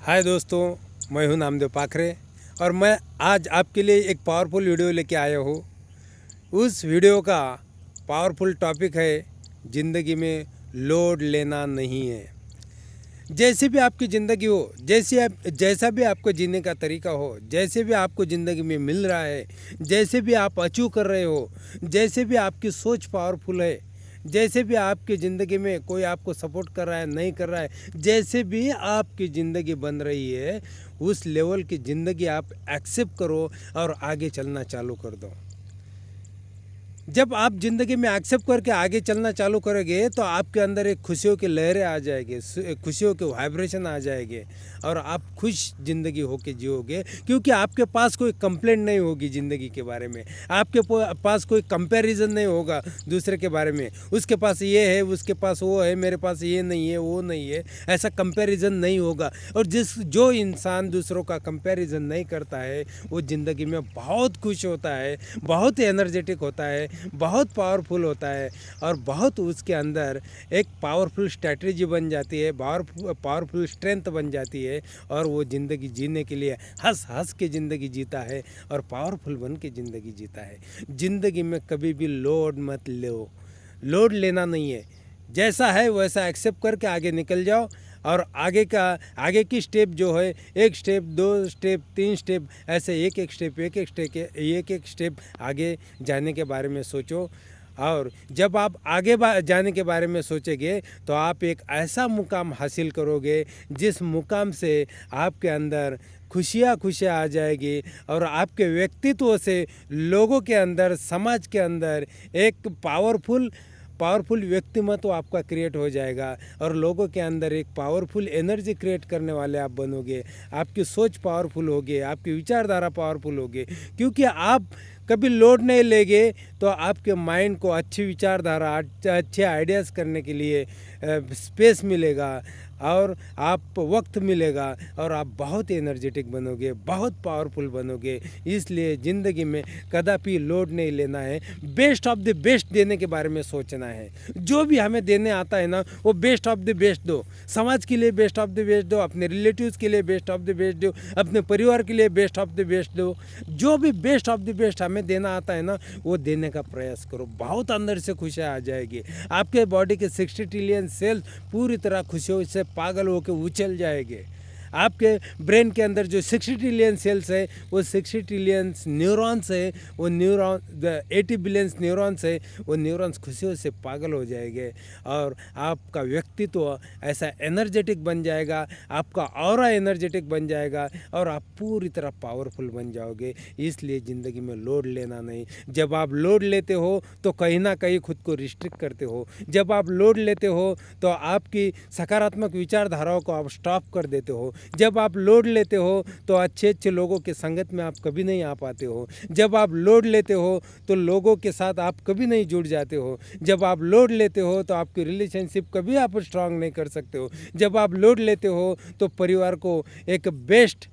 हाय दोस्तों, मैं हूं नामदेव पाखरे और मैं आज आपके लिए एक पावरफुल वीडियो लेके आया हूं। उस वीडियो का पावरफुल टॉपिक है ज़िंदगी में लोड लेना नहीं है। जैसे भी आपकी ज़िंदगी हो, जैसा भी आपको जीने का तरीका हो, जैसे भी आपको ज़िंदगी में मिल रहा है, जैसे भी आप अचीव कर रहे हो, जैसे भी आपकी सोच पावरफुल है, जैसे भी आपकी ज़िंदगी में कोई आपको सपोर्ट कर रहा है नहीं कर रहा है, जैसे भी आपकी ज़िंदगी बन रही है, उस लेवल की ज़िंदगी आप एक्सेप्ट करो और आगे चलना चालू कर दो। जब आप ज़िंदगी में एक्सेप्ट करके आगे चलना चालू करोगे तो आपके अंदर एक खुशियों की लहरें आ जाएगी, खुशियों के वाइब्रेशन आ जाएंगे और आप खुश ज़िंदगी होके जियोगे, क्योंकि आपके पास कोई कंप्लेंट नहीं होगी ज़िंदगी के बारे में। आपके पास कोई कंपैरिजन नहीं होगा दूसरे के बारे में, उसके पास ये है, उसके पास वो है, मेरे पास ये नहीं है, वो नहीं है, ऐसा कंपैरिजन नहीं होगा। और जो इंसान दूसरों का कंपैरिजन नहीं करता है वो ज़िंदगी में बहुत खुश होता है, बहुत एनर्जेटिक होता है, बहुत पावरफुल होता है और बहुत उसके अंदर एक पावरफुल स्ट्रैटेजी बन जाती है, पावरफुल स्ट्रेंथ बन जाती है और वो ज़िंदगी जीने के लिए हंस हंस के ज़िंदगी जीता है और पावरफुल बन के ज़िंदगी जीता है। ज़िंदगी में कभी भी लोड मत लो, लोड लेना नहीं है। जैसा है वैसा एक्सेप्ट करके आगे निकल जाओ और आगे की स्टेप जो है, एक स्टेप, दो स्टेप, तीन स्टेप, ऐसे एक एक स्टेप आगे जाने के बारे में सोचो। और जब आप आगे जाने के बारे में सोचेंगे तो आप एक ऐसा मुकाम हासिल करोगे जिस मुकाम से आपके अंदर खुशियाँ आ जाएगी और आपके व्यक्तित्व से लोगों के अंदर, समाज के अंदर एक पावरफुल व्यक्तिमत्व आपका क्रिएट हो जाएगा और लोगों के अंदर एक पावरफुल एनर्जी क्रिएट करने वाले आप बनोगे। आपकी सोच पावरफुल होगी, आपकी विचारधारा पावरफुल होगी, क्योंकि आप कभी लोड नहीं लेंगे तो आपके माइंड को अच्छी विचारधारा, अच्छे आइडियाज़ करने के लिए स्पेस मिलेगा और आप वक्त मिलेगा और आप बहुत एनर्जेटिक बनोगे, बहुत पावरफुल बनोगे। इसलिए ज़िंदगी में कदापि लोड नहीं लेना है, बेस्ट ऑफ द बेस्ट देने के बारे में सोचना है। जो भी हमें देने आता है ना, वो बेस्ट ऑफ द बेस्ट दो। समाज के लिए बेस्ट ऑफ द बेस्ट दो, अपने रिलेटिव्स के लिए बेस्ट ऑफ द बेस्ट दो, अपने परिवार के लिए बेस्ट ऑफ द बेस्ट दो। जो भी बेस्ट ऑफ द बेस्ट हमें देना आता है ना, वो देने का प्रयास करो। बहुत अंदर से खुशियाँ आ जाएगी। आपके बॉडी के 60 ट्रिलियन सेल्स पूरी तरह खुशियों से पागल होकर उछल जाएंगे। आपके ब्रेन के अंदर जो 60 ट्रिलियन सेल्स है, वो 60 ट्रिलियन न्यूरॉन्स है, वो 80 बिलियन न्यूरॉन्स है, वो न्यूरॉन्स खुशियों से पागल हो जाएंगे और आपका व्यक्तित्व ऐसा एनर्जेटिक बन जाएगा, आपका ऑरा एनर्जेटिक बन जाएगा और आप पूरी तरह पावरफुल बन जाओगे। इसलिए ज़िंदगी में लोड लेना नहीं। जब आप लोड लेते हो तो कहीं ना कहीं खुद को रिस्ट्रिक्ट करते हो। जब आप लोड लेते हो तो आपकी सकारात्मक विचारधाराओं को आप स्टॉप कर देते हो। जब आप लोड लेते हो तो अच्छे लोगों के संगत में आप कभी नहीं आ पाते हो। जब आप लोड लेते हो तो लोगों के साथ आप कभी नहीं जुड़ जाते हो। जब आप लोड लेते हो तो आपकी रिलेशनशिप कभी आप स्ट्रांग नहीं कर सकते हो। जब आप लोड लेते हो तो परिवार को एक बेस्ट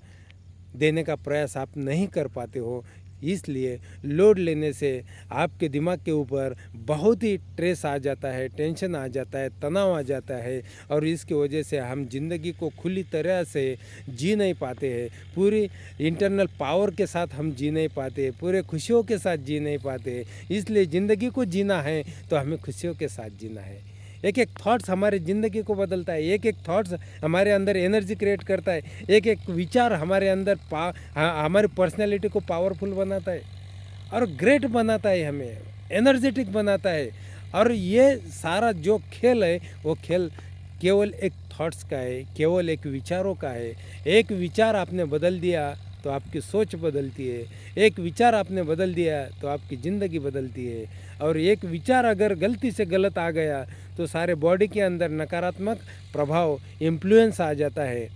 देने का प्रयास आप नहीं कर पाते हो। इसलिए लोड लेने से आपके दिमाग के ऊपर बहुत ही स्ट्रेस आ जाता है, टेंशन आ जाता है, तनाव आ जाता है और इसकी वजह से हम ज़िंदगी को खुली तरह से जी नहीं पाते हैं। पूरी इंटरनल पावर के साथ हम जी नहीं पाते, पूरे खुशियों के साथ जी नहीं पाते। इसलिए ज़िंदगी को जीना है तो हमें खुशियों के साथ जीना है। एक एक थॉट्स हमारी ज़िंदगी को बदलता है, एक एक थॉट्स हमारे अंदर एनर्जी क्रिएट करता है, एक एक विचार हमारे अंदर हमारी पर्सनैलिटी को पावरफुल बनाता है और ग्रेट बनाता है, हमें एनर्जेटिक बनाता है। और ये सारा जो खेल है वो खेल केवल एक थॉट्स का है, केवल एक विचारों का है। एक विचार आपने बदल दिया तो आपकी सोच बदलती है, एक विचार आपने बदल दिया तो आपकी ज़िंदगी बदलती है। और एक विचार अगर गलती से गलत आ गया तो सारे बॉडी के अंदर नकारात्मक प्रभाव, इन्फ्लुएंस आ जाता है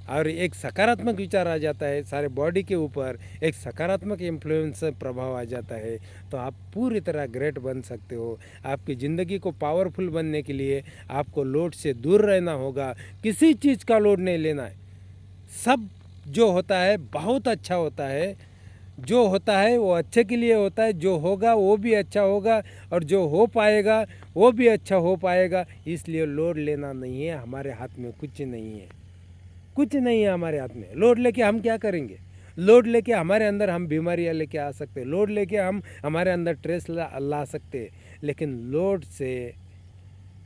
और एक सकारात्मक विचार आ जाता है, सारे बॉडी के ऊपर एक सकारात्मक इन्फ्लुएंस प्रभाव आ जाता है। तो आप पूरी तरह ग्रेट बन सकते हो। आपकी ज़िंदगी को पावरफुल बनने के लिए आपको लोड से दूर रहना होगा, किसी चीज़ का लोड नहीं लेना है। सब जो होता है बहुत अच्छा होता है, जो होता है वो अच्छे के लिए होता है, जो होगा वो भी अच्छा होगा और जो हो पाएगा वो भी अच्छा हो पाएगा। इसलिए लोड लेना नहीं है, हमारे हाथ में कुछ नहीं है। कुछ नहीं है हमारे हाथ में। लोड लेके हम क्या करेंगे? लोड लेके हमारे अंदर हम बीमारियां लेके आ सकते हैं, लोड लेके हम हमारे अंदर स्ट्रेस ला सकते हैं, लेकिन लोड से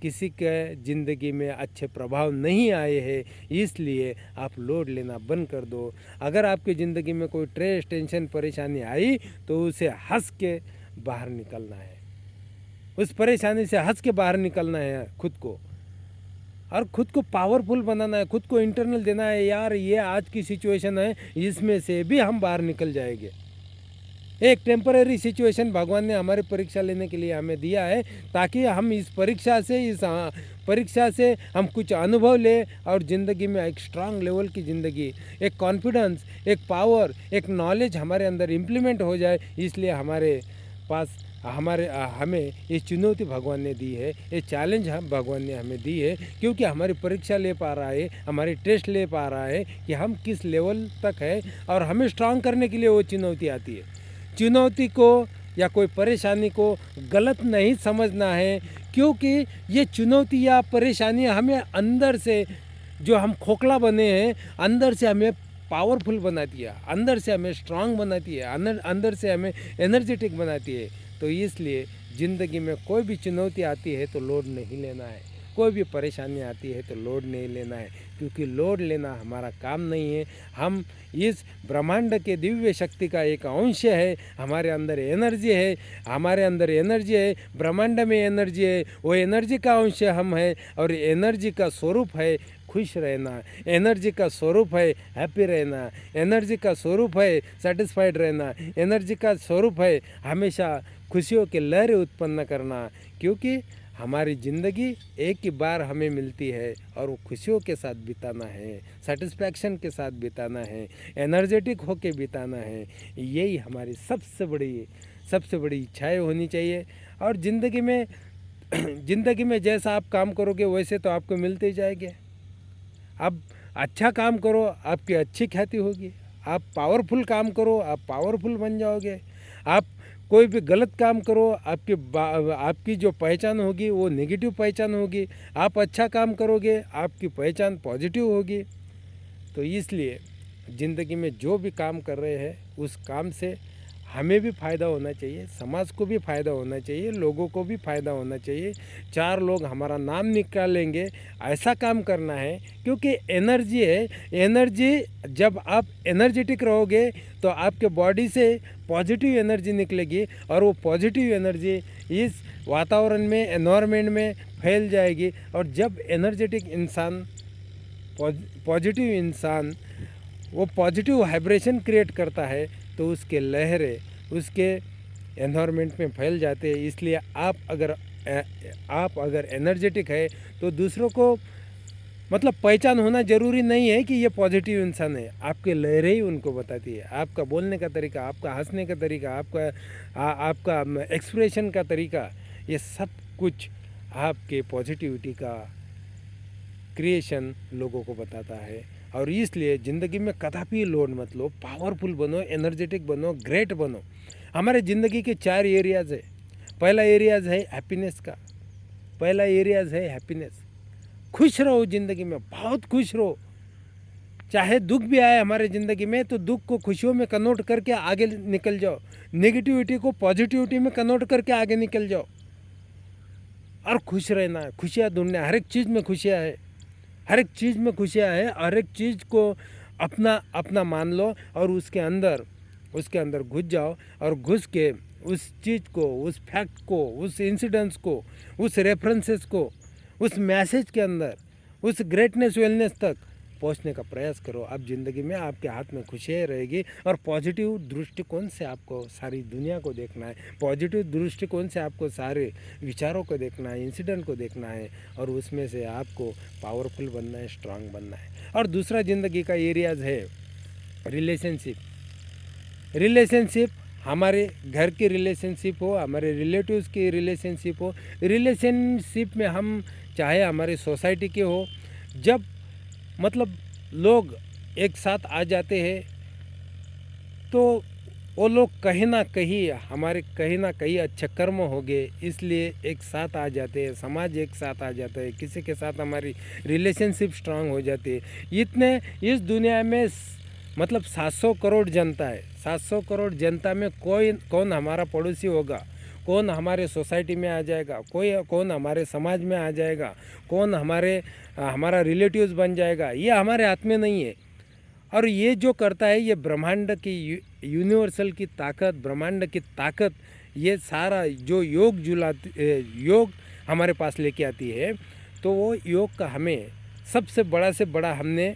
किसी के ज़िंदगी में अच्छे प्रभाव नहीं आए हैं। इसलिए आप लोड लेना बंद कर दो। अगर आपकी ज़िंदगी में कोई स्ट्रेस, टेंशन, परेशानी आई तो उसे हंस के बाहर निकलना है, उस परेशानी से हंस के बाहर निकलना है खुद को, और खुद को पावरफुल बनाना है, खुद को इंटरनल देना है। यार ये आज की सिचुएशन है, इसमें से भी हम बाहर निकल जाएंगे। एक टेम्परेरी सिचुएशन भगवान ने हमारी परीक्षा लेने के लिए हमें दिया है, ताकि हम इस परीक्षा से हम कुछ अनुभव लें और ज़िंदगी में एक स्ट्रांग लेवल की ज़िंदगी, एक कॉन्फिडेंस, एक पावर, एक नॉलेज हमारे अंदर इम्प्लीमेंट हो जाए। इसलिए हमारे पास हमें ये चुनौती भगवान ने दी है, ये चैलेंज हम भगवान ने हमें दी है, क्योंकि हमारी परीक्षा ले पा रहा है, हमारी टेस्ट ले पा रहा है कि हम किस लेवल तक है, और हमें स्ट्रांग करने के लिए वो चुनौती आती है। चुनौती को या कोई परेशानी को गलत नहीं समझना है, क्योंकि ये चुनौती या परेशानी हमें अंदर से, जो हम खोखला बने हैं, अंदर से हमें पावरफुल बनाती है, अंदर से हमें स्ट्रांग बनाती है, अंदर से हमें एनर्जेटिक बनाती है। तो इसलिए ज़िंदगी में कोई भी चुनौती आती है तो लोड नहीं लेना है, कोई भी परेशानी आती है तो लोड नहीं लेना है, क्योंकि लोड लेना हमारा काम नहीं है। हम इस ब्रह्मांड के दिव्य शक्ति का एक अंश है, हमारे अंदर एनर्जी है, हमारे अंदर एनर्जी है, ब्रह्मांड में एनर्जी है, वो एनर्जी का अंश हम है, और एनर्जी का स्वरूप है खुश रहना, एनर्जी का स्वरूप है हैप्पी रहना, एनर्जी का स्वरूप है सेटिस्फाइड रहना, एनर्जी का स्वरूप है हमेशा खुशियों की लहरें उत्पन्न करना। क्योंकि हमारी ज़िंदगी एक ही बार हमें मिलती है, और वो खुशियों के साथ बिताना है, सेटिस्फैक्शन के साथ बिताना है, एनर्जेटिक होके बिताना है। यही हमारी सबसे बड़ी इच्छाएं होनी चाहिए। और ज़िंदगी में जैसा आप काम करोगे वैसे तो आपको मिलते ही जाएंगे। आप अच्छा काम करो, आपकी अच्छी ख्याति होगी। आप पावरफुल काम करो, आप पावरफुल बन जाओगे। आप कोई भी गलत काम करो, आपकी जो पहचान होगी वो नेगेटिव पहचान होगी। आप अच्छा काम करोगे, आपकी पहचान पॉजिटिव होगी। तो इसलिए ज़िंदगी में जो भी काम कर रहे हैं उस काम से हमें भी फ़ायदा होना चाहिए, समाज को भी फ़ायदा होना चाहिए, लोगों को भी फ़ायदा होना चाहिए। 4 लोग हमारा नाम निकालेंगे, ऐसा काम करना है। क्योंकि एनर्जी है, एनर्जी जब आप एनर्जेटिक रहोगे तो आपके बॉडी से पॉजिटिव एनर्जी निकलेगी, और वो पॉजिटिव एनर्जी इस वातावरण में, एनवायरनमेंट में फैल जाएगी। और जब एनर्जेटिक इंसान, पॉजिटिव इंसान वो पॉजिटिव वाइब्रेशन क्रिएट करता है, तो उसके लहरें उसके एनवायरनमेंट में फैल जाते हैं। इसलिए आप अगर एनर्जेटिक है तो दूसरों को मतलब पहचान होना ज़रूरी नहीं है कि ये पॉजिटिव इंसान है, आपके लहरें ही उनको बताती है। आपका बोलने का तरीका, आपका हंसने का तरीका, आपका एक्सप्रेशन का तरीका, ये सब कुछ आपके पॉजिटिविटी का क्रिएशन लोगों को बताता है। और इसलिए ज़िंदगी में कदापि लोड मत लो, पावरफुल बनो, एनर्जेटिक बनो, ग्रेट बनो। हमारे ज़िंदगी के 4 एरियाज़ है। पहला एरियाज़ है हैप्पीनेस का, पहला एरियाज़ है हैप्पीनेस। खुश रहो ज़िंदगी में, बहुत खुश रहो। चाहे दुख भी आए हमारे ज़िंदगी में तो दुख को खुशियों में कन्वर्ट करके आगे निकल जाओ, नेगेटिविटी को पॉजिटिविटी में कन्वर्ट करके आगे निकल जाओ, और खुश रहना है, खुशियाँ ढूंढना है। हर एक चीज़ में खुशियाँ है, हर एक चीज़ में खुशियाँ है। हर एक चीज़ को अपना मान लो, और उसके अंदर घुस जाओ, और घुस के उस चीज़ को, उस फैक्ट को, उस इंसिडेंट्स को, उस रेफरेंसेस को, उस मैसेज के अंदर, उस ग्रेटनेस वेलनेस तक पहुंचने का प्रयास करो। अब ज़िंदगी में आपके हाथ में खुशियाँ रहेगी, और पॉजिटिव दृष्टिकोण से आपको सारी दुनिया को देखना है, पॉजिटिव दृष्टिकोण से आपको सारे विचारों को देखना है, इंसिडेंट को देखना है, और उसमें से आपको पावरफुल बनना है, स्ट्रांग बनना है। और दूसरा ज़िंदगी का एरियाज़ है रिलेशनशिप। हमारे घर की रिलेशनशिप हो, हमारे रिलेटिव्स की रिलेशनशिप हो, रिलेशनशिप में हम चाहे हमारे सोसाइटी के हो, जब मतलब लोग एक साथ आ जाते हैं तो वो लोग कहीं ना कहीं हमारे कहीं ना कहीं अच्छे कर्म हो गए, इसलिए एक साथ आ जाते हैं, समाज एक साथ आ जाता है, किसी के साथ हमारी रिलेशनशिप स्ट्रांग हो जाती है। इतने इस दुनिया में मतलब 700 करोड़ जनता है। 700 करोड़ जनता में कौन हमारा पड़ोसी होगा, कौन हमारे सोसाइटी में आ जाएगा, कौन हमारे समाज में आ जाएगा, कौन हमारा रिलेटिव्स बन जाएगा, ये हमारे हाथ में नहीं है। और ये जो करता है, ये ब्रह्मांड की यूनिवर्सल की ताकत, ब्रह्मांड की ताकत, ये सारा जो योग हमारे पास लेके आती है, तो वो योग का हमें सबसे बड़ा से बड़ा हमने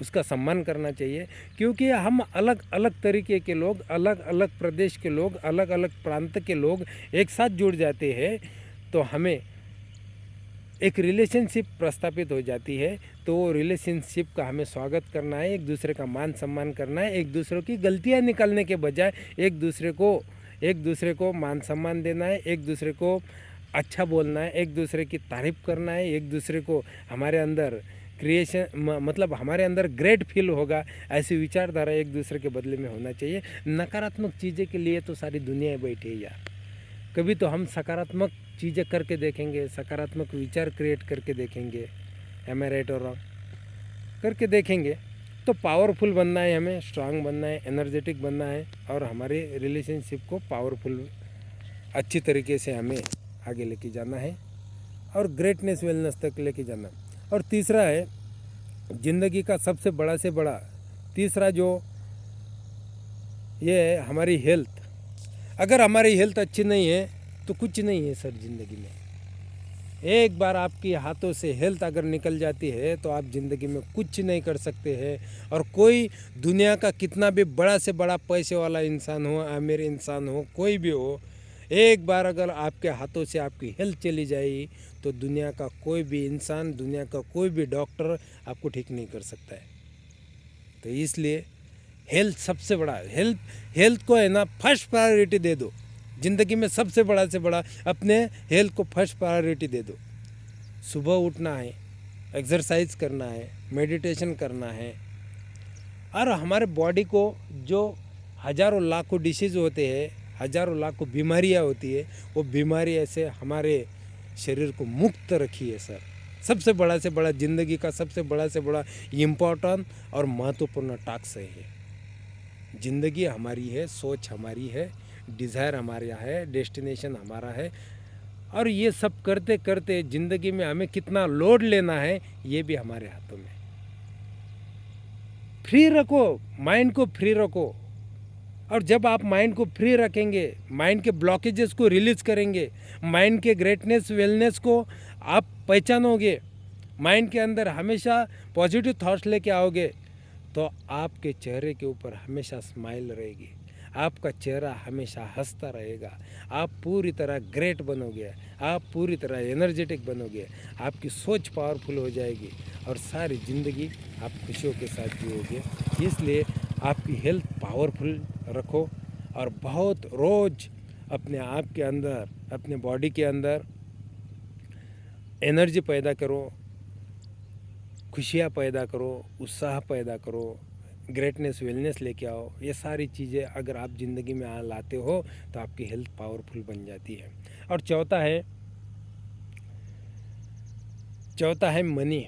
उसका सम्मान करना चाहिए। क्योंकि हम अलग अलग तरीके के लोग, अलग अलग प्रदेश के लोग, अलग अलग प्रांत के लोग एक साथ जुड़ जाते हैं, तो हमें एक रिलेशनशिप प्रस्थापित हो जाती है। तो वो रिलेशनशिप का हमें स्वागत करना है, एक दूसरे का मान सम्मान करना है, एक दूसरे की गलतियां निकालने के बजाय एक दूसरे को मान सम्मान देना है, एक दूसरे को अच्छा बोलना है, एक दूसरे की तारीफ करना है, एक दूसरे को हमारे अंदर मतलब हमारे अंदर ग्रेट फील होगा, ऐसी विचारधारा एक दूसरे के बदले में होना चाहिए। नकारात्मक चीज़ें के लिए तो सारी दुनिया बैठी है यार। कभी तो हम सकारात्मक चीज़ें करके देखेंगे, सकारात्मक विचार क्रिएट करके देखेंगे, एम आई राइट और रॉन्ग करके देखेंगे। तो पावरफुल बनना है, हमें स्ट्रांग बनना है, एनर्जेटिक बनना है, और हमारे रिलेशनशिप को पावरफुल अच्छी तरीके से हमें आगे लेके जाना है और ग्रेटनेस वेलनेस तक लेके जाना है। और तीसरा है ज़िंदगी का सबसे बड़ा से बड़ा तीसरा जो ये है हमारी हेल्थ। अगर हमारी हेल्थ अच्छी नहीं है तो कुछ नहीं है सर ज़िंदगी में। एक बार आपकी हाथों से हेल्थ अगर निकल जाती है तो आप ज़िंदगी में कुछ नहीं कर सकते हैं। और कोई दुनिया का कितना भी बड़ा से बड़ा पैसे वाला इंसान हो, अमीर इंसान हो, कोई भी हो, एक बार अगर आपके हाथों से आपकी हेल्थ चली जाएगी तो दुनिया का कोई भी इंसान, दुनिया का कोई भी डॉक्टर आपको ठीक नहीं कर सकता है। तो इसलिए हेल्थ सबसे बड़ा, हेल्थ को है ना फर्स्ट प्रायोरिटी दे दो। ज़िंदगी में सबसे बड़ा से बड़ा अपने हेल्थ को फर्स्ट प्रायोरिटी दे दो। सुबह उठना है, एक्सरसाइज करना है, मेडिटेशन करना है। और हमारे बॉडी को जो हज़ारों लाखों डिसीज़ होते हैं, हज़ारों लाखों बीमारियां होती है, वो बीमारियों से हमारे शरीर को मुक्त रखिए सर। सबसे बड़ा से बड़ा ज़िंदगी का सबसे बड़ा से बड़ा इम्पोर्टेंट और महत्वपूर्ण टास्क है ये। ज़िंदगी हमारी है, सोच हमारी है, डिज़ायर हमारा है, डेस्टिनेशन हमारा है। और ये सब करते करते ज़िंदगी में हमें कितना लोड लेना है ये भी हमारे हाथों में। फ्री रखो, माइंड को फ्री रखो। और जब आप माइंड को फ्री रखेंगे, माइंड के ब्लॉकेजेस को रिलीज़ करेंगे, माइंड के ग्रेटनेस वेलनेस को आप पहचानोगे, माइंड के अंदर हमेशा पॉजिटिव थॉट्स लेके आओगे, तो आपके चेहरे के ऊपर हमेशा स्माइल रहेगी, आपका चेहरा हमेशा हंसता रहेगा, आप पूरी तरह ग्रेट बनोगे, आप पूरी तरह एनर्जेटिक बनोगे, आपकी सोच पावरफुल हो जाएगी और सारी ज़िंदगी आप खुशियों के साथ जियोगे। इसलिए आपकी हेल्थ पावरफुल रखो और बहुत रोज़ अपने आप के अंदर, अपने बॉडी के अंदर एनर्जी पैदा करो, खुशियाँ पैदा करो, उत्साह पैदा करो, ग्रेटनेस वेलनेस लेके आओ। ये सारी चीज़ें अगर आप ज़िंदगी में लाते हो तो आपकी हेल्थ पावरफुल बन जाती है। और चौथा है मनी।